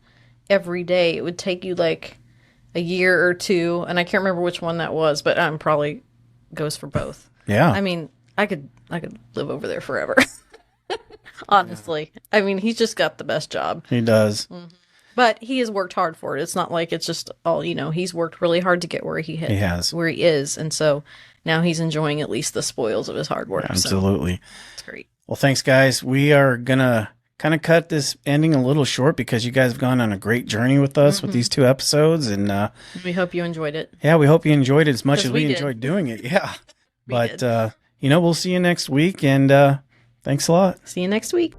every day, it would take you like a year or two, and I can't remember which one that was, but probably goes for both. Yeah. I mean, I could live over there forever. Honestly. I mean, he's just got the best job. He does. Mm-hmm. But he has worked hard for it. It's not like it's just all, he's worked really hard to get where he has. Where he is. And so now he's enjoying at least the spoils of his hard work. Absolutely. So it's great. Well, thanks guys. We are going to kind of cut this ending a little short because you guys have gone on a great journey with us with these 2 episodes, and we hope you enjoyed it. Yeah, we hope you enjoyed it as much as we enjoyed doing it. Yeah. But we'll see you next week, and thanks a lot. See you next week.